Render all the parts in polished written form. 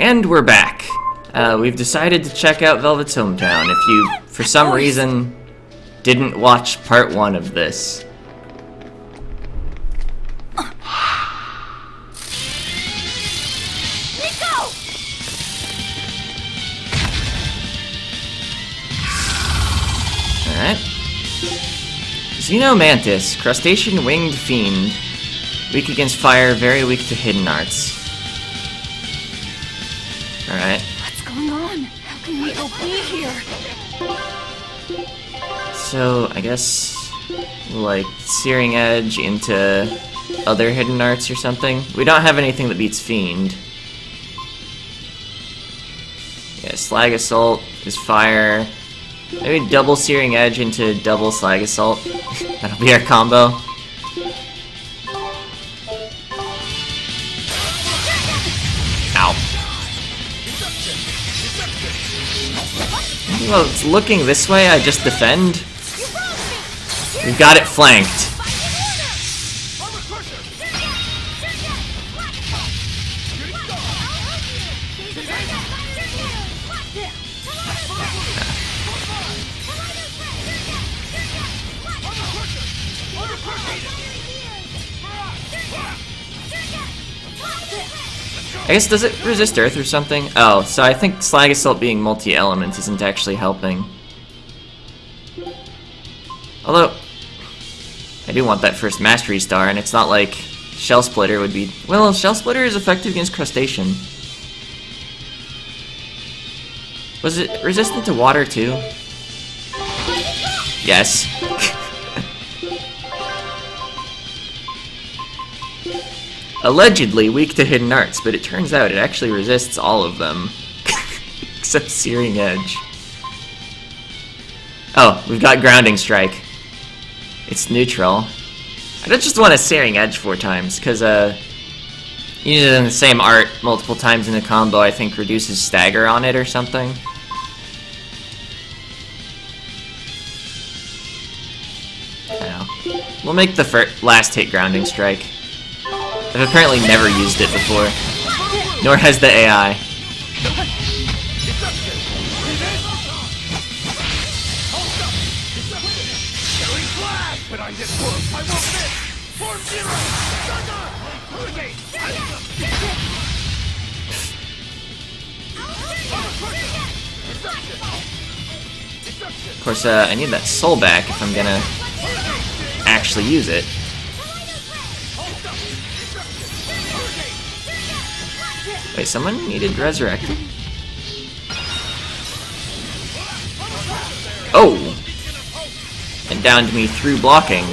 And we're back. We've decided to check out Velvet's hometown. If you, for some reason, didn't watch part 1 of this. Alright. Xenomantis, crustacean winged fiend. Weak against fire, very weak to hidden arts. Alright. What's going on? How can we help be here? So, I guess, like, Searing Edge into other hidden arts or something? We don't have anything that beats Fiend. Yeah, Slag Assault is fire. Maybe double Searing Edge into double Slag Assault. That'll be our combo. Ow. Well, it's looking this way, I just defend. We've got it flanked. I guess, does it resist Earth or something? Oh, so I think Slag Assault being multi-element isn't actually helping. Although, I do want that first Mastery Star, and it's not like Shell Splitter would be... Well, Shell Splitter is effective against Crustacean. Was it resistant to water, too? Yes. Allegedly weak to hidden arts, but it turns out it actually resists all of them. Except Searing Edge. Oh, we've got Grounding Strike. It's neutral. I don't just want a Searing Edge 4 times, because using the same art multiple times in a combo I think reduces stagger on it or something. I don't know. We'll make the last hit Grounding Strike. I've apparently never used it before, nor has the AI. Of course, I need that soul back if I'm gonna actually use it. Wait, someone needed resurrected? Oh! And downed me through blocking.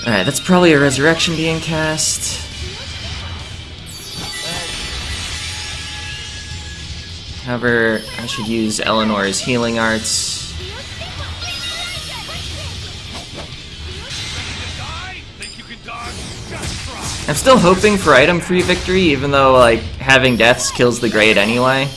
Alright, that's probably a resurrection being cast. However, I should use Eleanor's healing arts. I'm still hoping for item-free victory, even though, like, having deaths kills the grade anyway.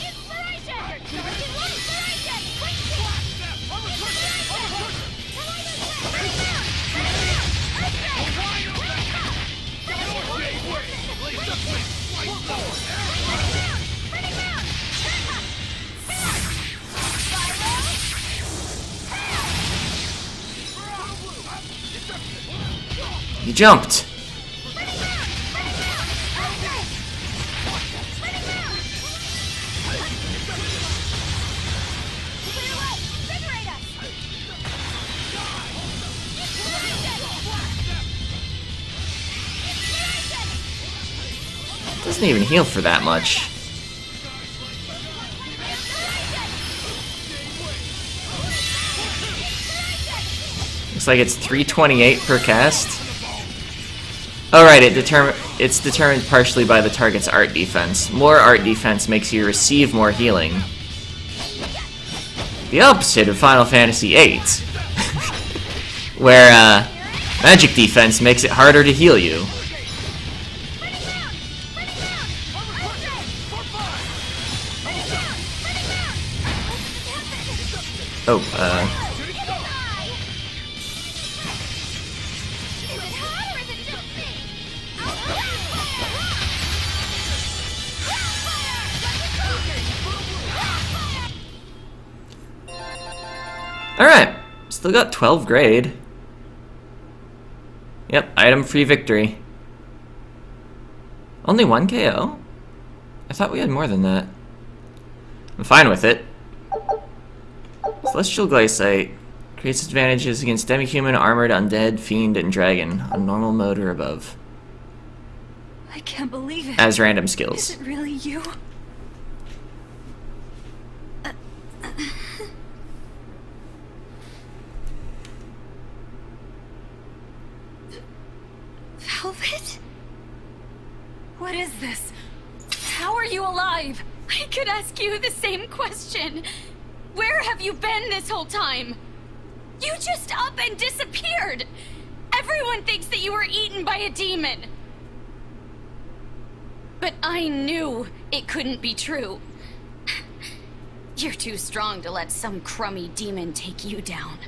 You jumped! Doesn't even heal for that much. Looks like it's 328 per cast. Oh right, it's determined partially by the target's art defense. More art defense makes you receive more healing. The opposite of Final Fantasy VIII, where magic defense makes it harder to heal you. Oh, Alright, still got 12 grade. Yep, item free victory. Only 1 KO? I thought we had more than that. I'm fine with it. Celestial Glycite creates advantages against demi-human, armored, undead, fiend, and dragon on normal mode or above. I can't believe it. As random skills. Is it really you? Velvet? What is this? How are you alive? I could ask you the same question. Where have you been this whole time? You just up and disappeared. Everyone thinks that you were eaten by a demon. But I knew it couldn't be true. You're too strong to let some crummy demon take you down.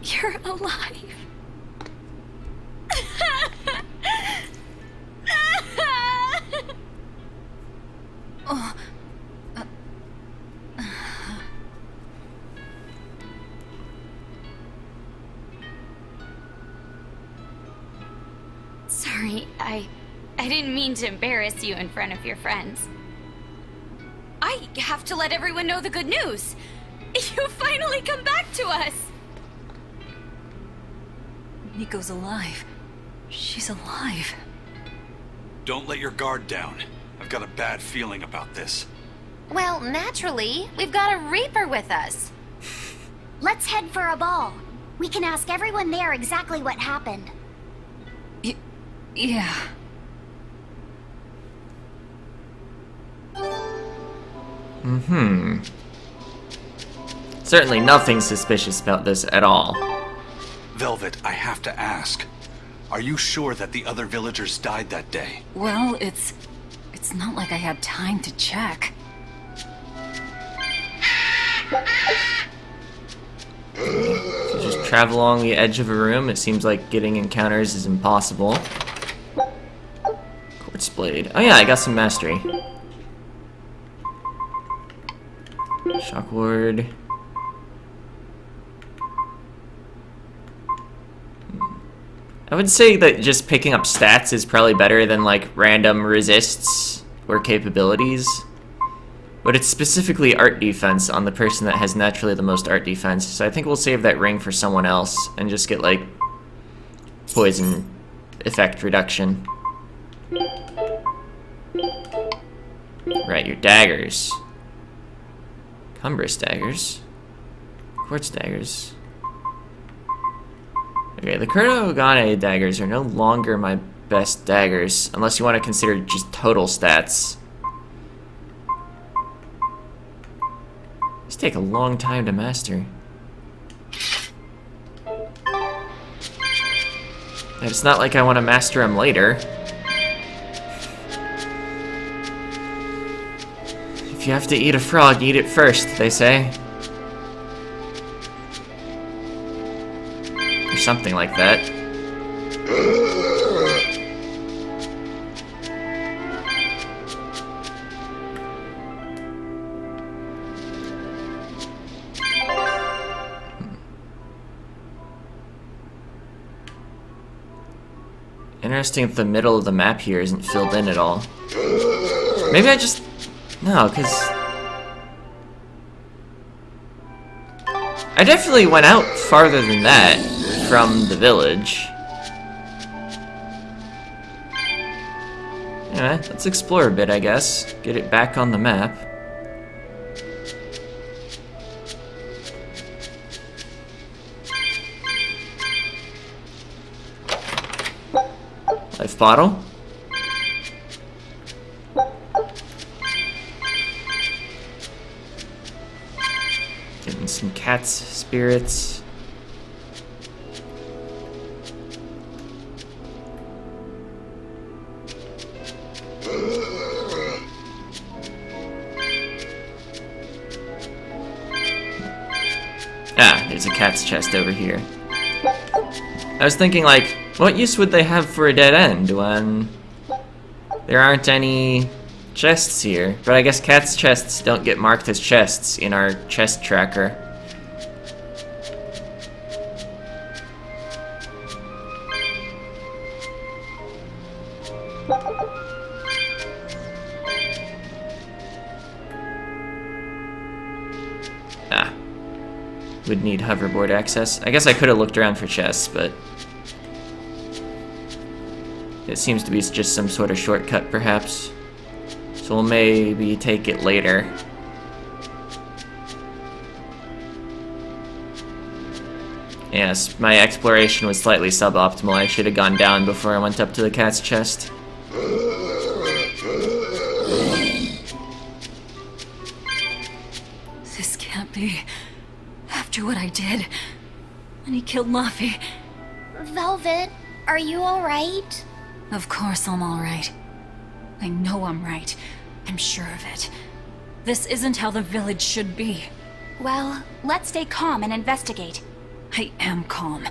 You're alive. Oh. Sorry, I didn't mean to embarrass you in front of your friends. I have to let everyone know the good news. You finally come back to us. Nico's alive. She's alive. Don't let your guard down. I've got a bad feeling about this. Well, naturally, we've got a Reaper with us. Let's head for a ball. We can ask everyone there exactly what happened. Yeah. Certainly nothing suspicious about this at all. Velvet, I have to ask. Are you sure that the other villagers died that day? Well, it's not like I had time to check. If you just travel along the edge of a room, it seems like getting encounters is impossible. Quartz blade. Oh yeah, I got some mastery. Shock ward. I would say that just picking up stats is probably better than like random resists or capabilities. But it's specifically art defense on the person that has naturally the most art defense. So I think we'll save that ring for someone else and just get like poison effect reduction. Right, your daggers. Cumbrous daggers. Quartz daggers. Okay, the Kurogane daggers are no longer my best daggers, unless you want to consider just total stats. These take a long time to master. And it's not like I want to master them later. If you have to eat a frog, eat it first, they say. Or something like that. Interesting if the middle of the map here isn't filled in at all. Maybe I just... No, because... I definitely went out farther than that from the village. Anyway, let's explore a bit, I guess. Get it back on the map. Life bottle. Getting some cat's spirits. Ah, there's a cat's chest over here. I was thinking, like, what use would they have for a dead end when there aren't any chests here, but I guess cats' chests don't get marked as chests in our chest tracker. Ah. Would need hoverboard access. I guess I could have looked around for chests, but it seems to be just some sort of shortcut, perhaps. So we'll maybe take it later. Yes, my exploration was slightly suboptimal. I should have gone down before I went up to the cat's chest. This can't be. After what I did. And he killed Laffy. Velvet, are you alright? Of course I'm alright. I know I'm right. I'm sure of it. This isn't how the village should be. Well, let's stay calm and investigate. I am calm.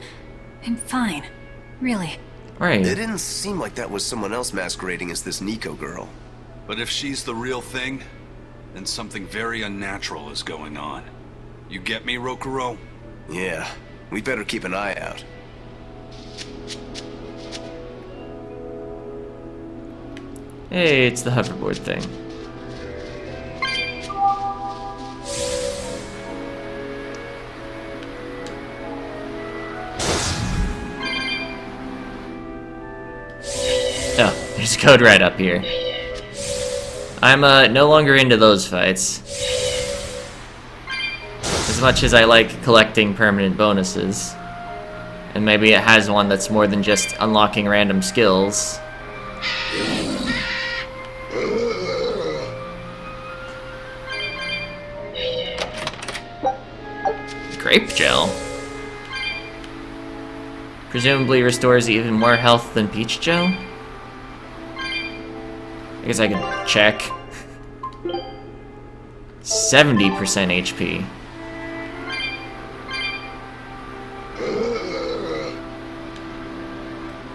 I'm fine. Really. Right. It didn't seem like that was someone else masquerading as this Nico girl. But if she's the real thing, then something very unnatural is going on. You get me, Rokuro? Yeah, we better keep an eye out. Hey, it's the hoverboard thing. Oh, there's code right up here. I'm no longer into those fights. As much as I like collecting permanent bonuses. And maybe it has one that's more than just unlocking random skills. Grape gel. Presumably restores even more health than peach gel? I guess I can check. 70% HP.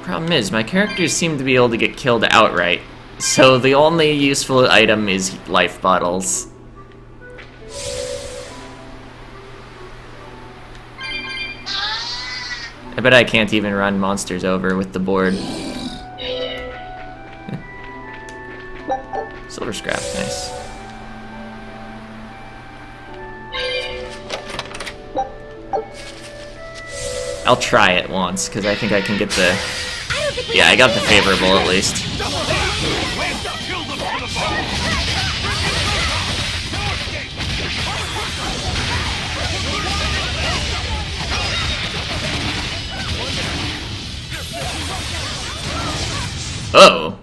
Problem is, my characters seem to be able to get killed outright, so the only useful item is life bottles. I bet I can't even run monsters over with the board. Silver scrap, nice. I'll try it once, because I think I can get the... Yeah, I got the favorable at least. Oh!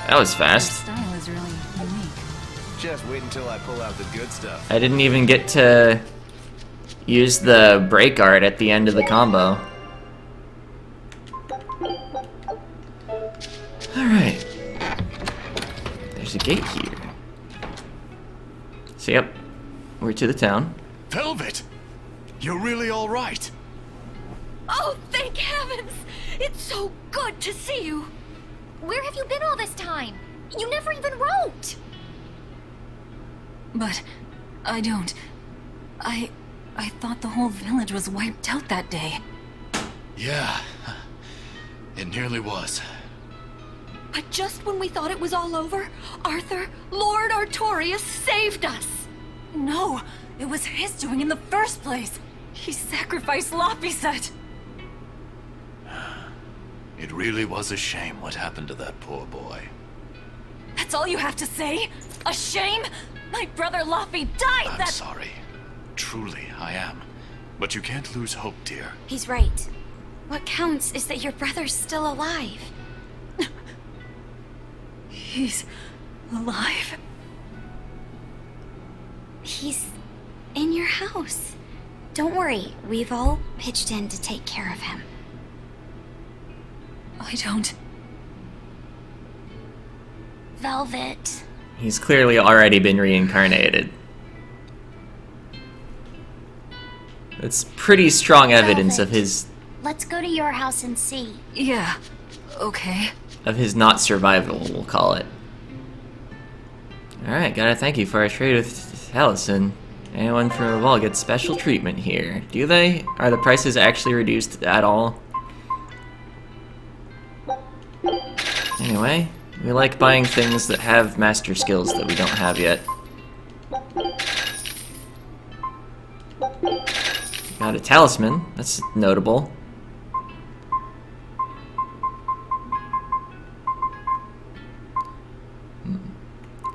That was fast. Style is really unique. Just wait until I pull out the good stuff. I didn't even get to use the break art at the end of the combo. Alright. There's a gate here. So yep, we're to the town. Velvet! You're really alright? Oh, thank heavens! It's so good to see you! Where have you been all this time? You never even wrote! But I don't. I thought the whole village was wiped out that day. Yeah, it nearly was. But just when we thought it was all over, Arthur, Lord Artorias saved us! No, it was his doing in the first place! He sacrificed Lapiset! It really was a shame what happened to that poor boy. That's all you have to say? A shame? My brother Laffy died I'm sorry. Truly, I am. But you can't lose hope, dear. He's right. What counts is that your brother's still alive. He's alive? He's in your house. Don't worry, we've all pitched in to take care of him. I don't... Velvet. He's clearly already been reincarnated. That's pretty strong evidence of his... Let's go to your house and see. Yeah, okay. of his not survival, we'll call it. Alright, gotta thank you for our trade with Allison. Anyone from the wall gets special treatment here. Do they? Are the prices actually reduced at all? Anyway, we like buying things that have master skills that we don't have yet. Got a talisman, that's notable.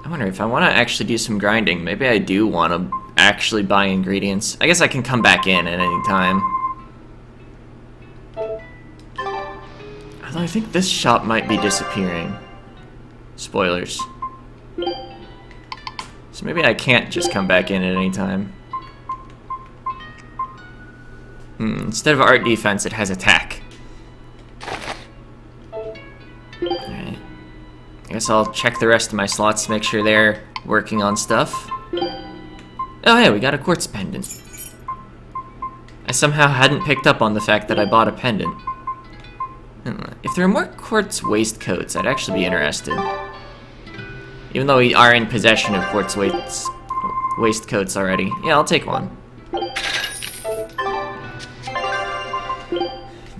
I wonder if I want to actually do some grinding. Maybe I do want to actually buy ingredients. I guess I can come back in at any time. Although I think this shop might be disappearing. Spoilers. So maybe I can't just come back in at any time. Instead of art defense, it has attack. Alright. I guess I'll check the rest of my slots to make sure they're working on stuff. Oh hey, we got a quartz pendant. I somehow hadn't picked up on the fact that I bought a pendant. If there are more quartz waistcoats, I'd actually be interested. Even though we are in possession of quartz waistcoats already. Yeah, I'll take one.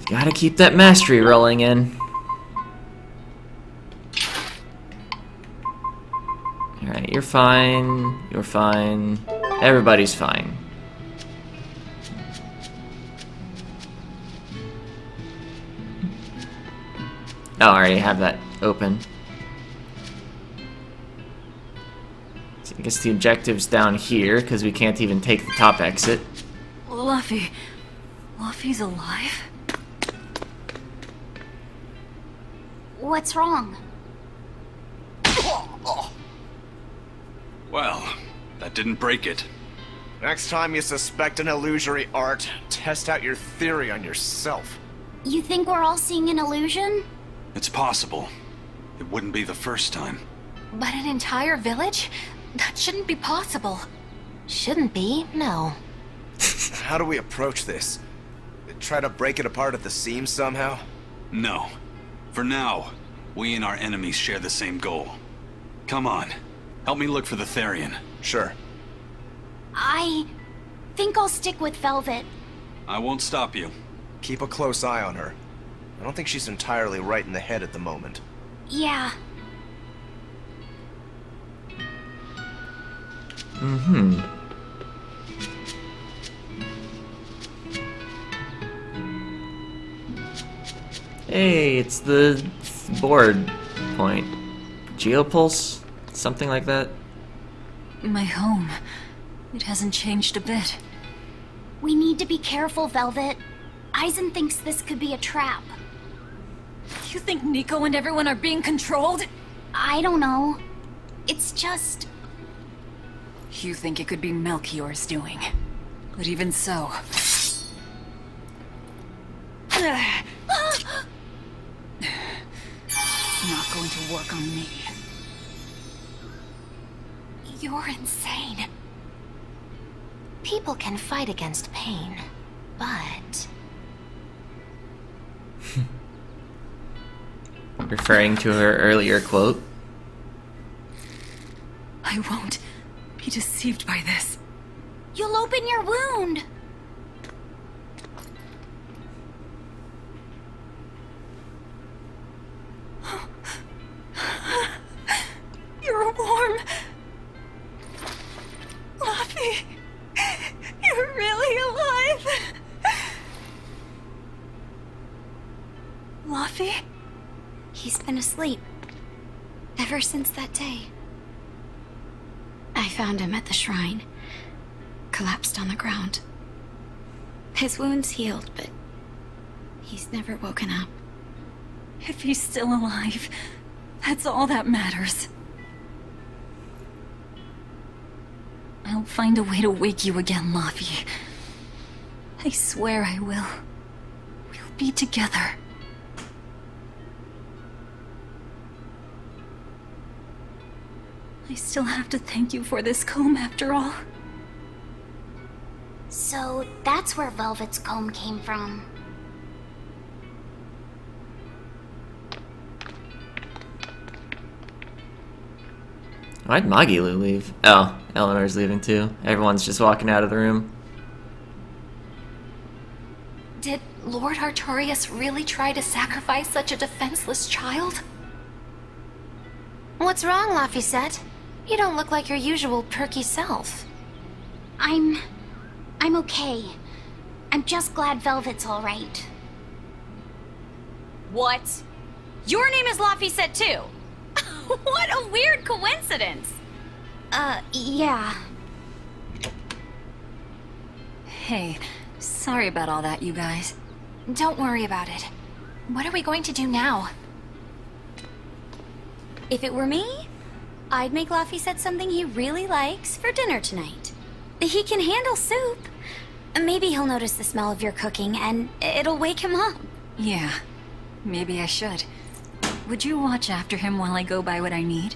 Gotta keep that mastery rolling in. Alright, you're fine. You're fine. Everybody's fine. Oh, I already have that open. So I guess the objective's down here, because we can't even take the top exit. Luffy. Luffy's alive? What's wrong? Well, that didn't break it. Next time you suspect an illusory art, test out your theory on yourself. You think we're all seeing an illusion? It's possible. It wouldn't be the first time. But an entire village? That shouldn't be possible. Shouldn't be, no. How do we approach this? Try to break it apart at the seams somehow? No. For now, we and our enemies share the same goal. Come on. Help me look for the Therian. Sure. I think I'll stick with Velvet. I won't stop you. Keep a close eye on her. I don't think she's entirely right in the head at the moment. Yeah. Hey, it's the board point. Geopulse? Something like that? My home. It hasn't changed a bit. We need to be careful, Velvet. Aizen thinks this could be a trap. You think Nico and everyone are being controlled? I don't know. It's just... You think it could be Melchior's doing. But even so... It's not going to work on me. You're insane. People can fight against pain, but... Referring to her earlier quote. I won't be deceived by this. You'll open your wound. You're warm. Luffy, you're really alive. Luffy? He's been asleep. Ever since that day. I found him at the shrine. Collapsed on the ground. His wounds healed, but he's never woken up. If he's still alive, that's all that matters. I'll find a way to wake you again, Luffy. I swear I will. We'll be together. I still have to thank you for this comb after all. So that's where Velvet's comb came from. Why'd Magilu leave? Oh, Eleanor's leaving too. Everyone's just walking out of the room. Did Lord Artorias really try to sacrifice such a defenseless child? What's wrong, Laphicet? You don't look like your usual perky self. I'm okay. I'm just glad Velvet's all right. What? Your name is Laphicet too? What a weird coincidence! Yeah. Hey, sorry about all that, you guys. Don't worry about it. What are we going to do now? If it were me, I'd make Laphicet something he really likes for dinner tonight. He can handle soup. Maybe he'll notice the smell of your cooking and it'll wake him up. Yeah, maybe I should. Would you watch after him while I go buy what I need?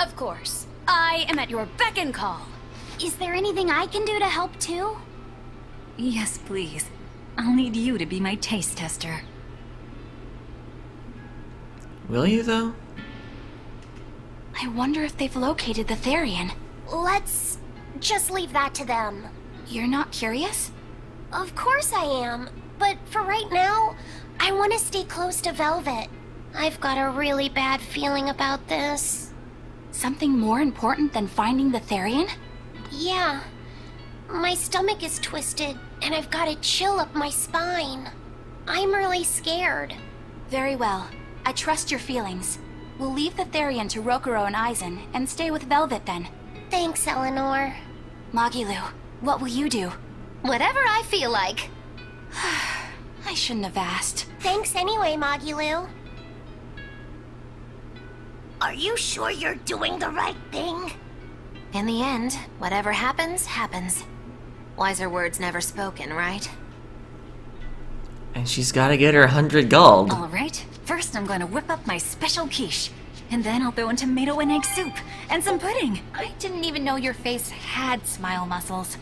Of course. I am at your beck and call. Is there anything I can do to help too? Yes, please. I'll need you to be my taste tester. Will you, though? I wonder if they've located the Therian. Let's just leave that to them. You're not curious? Of course I am, but for right now, I want to stay close to Velvet. I've got a really bad feeling about this. Something more important than finding the Therian? Yeah. My stomach is twisted, and I've got a chill up my spine. I'm really scared. Very well. I trust your feelings. We'll leave the Therian to Rokuro and Aizen, and stay with Velvet then. Thanks, Eleanor. Magilu, what will you do? Whatever I feel like. I shouldn't have asked. Thanks anyway, Magilu. Are you sure you're doing the right thing? In the end, whatever happens, happens. Wiser words never spoken, right? And she's gotta get her 100 gold. All right. First, I'm going to whip up my special quiche. And then I'll throw in tomato and egg soup. And some pudding. I didn't even know your face had smile muscles.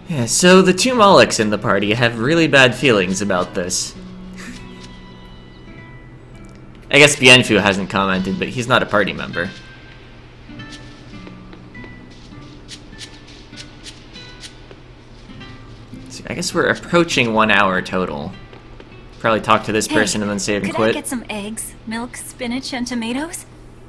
Yeah, so the two Molochs in the party have really bad feelings about this. I guess Bienfu hasn't commented, but he's not a party member. So I guess we're approaching 1 hour total. Probably talk to this person and then save and could quit. I get some eggs, milk, spinach, and tomatoes?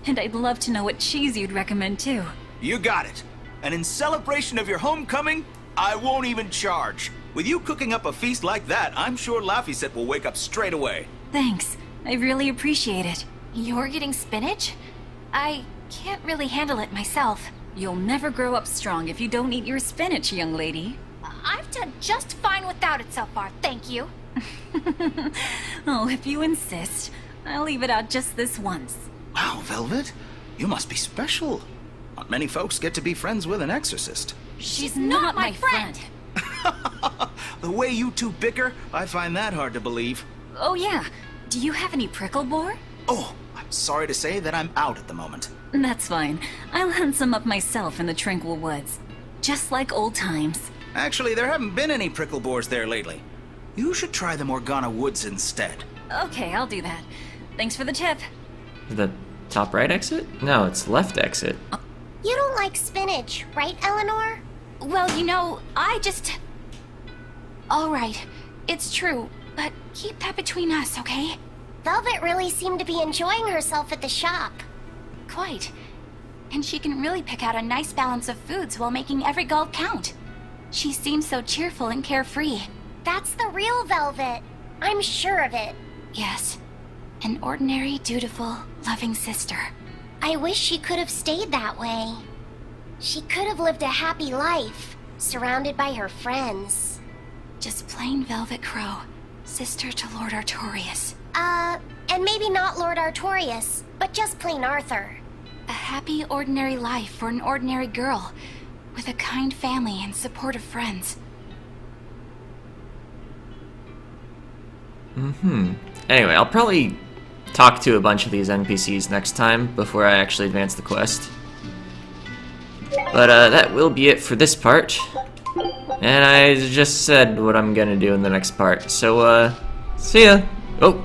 And I'd love to know what cheese you'd recommend too. You got it. And in celebration of your homecoming, I won't even charge. With you cooking up a feast like that, I'm sure Laphicet will wake up straight away. Thanks. I really appreciate it. You're getting spinach? I can't really handle it myself. You'll never grow up strong if you don't eat your spinach, young lady. I've done just fine without it so far, thank you. Oh, if you insist. I'll leave it out just this once. Wow, Velvet, you must be special. Not many folks get to be friends with an exorcist. She's not my friend. The way you two bicker, I find that hard to believe. Oh yeah. Do you have any prickle boar? Oh, I'm sorry to say that I'm out at the moment. That's fine. I'll hunt some up myself in the tranquil woods. Just like old times. Actually, there haven't been any prickle boars there lately. You should try the Morgana Woods instead. Okay, I'll do that. Thanks for the tip. The top right exit? No, it's left exit. You don't like spinach, right, Eleanor? Well, you know, I just... All right, it's true, but keep that between us, okay? Velvet really seemed to be enjoying herself at the shop. Quite. And she can really pick out a nice balance of foods while making every gulp count. She seems so cheerful and carefree. That's the real Velvet. I'm sure of it. Yes. An ordinary, dutiful, loving sister. I wish she could have stayed that way. She could have lived a happy life, surrounded by her friends. Just plain Velvet Crow, sister to Lord Artorias. And maybe not Lord Artorias, but just plain Arthur. A happy, ordinary life for an ordinary girl, with a kind family and supportive friends. Anyway, I'll probably talk to a bunch of these NPCs next time before I actually advance the quest. But that will be it for this part. And I just said what I'm gonna do in the next part. So, see ya. Oh,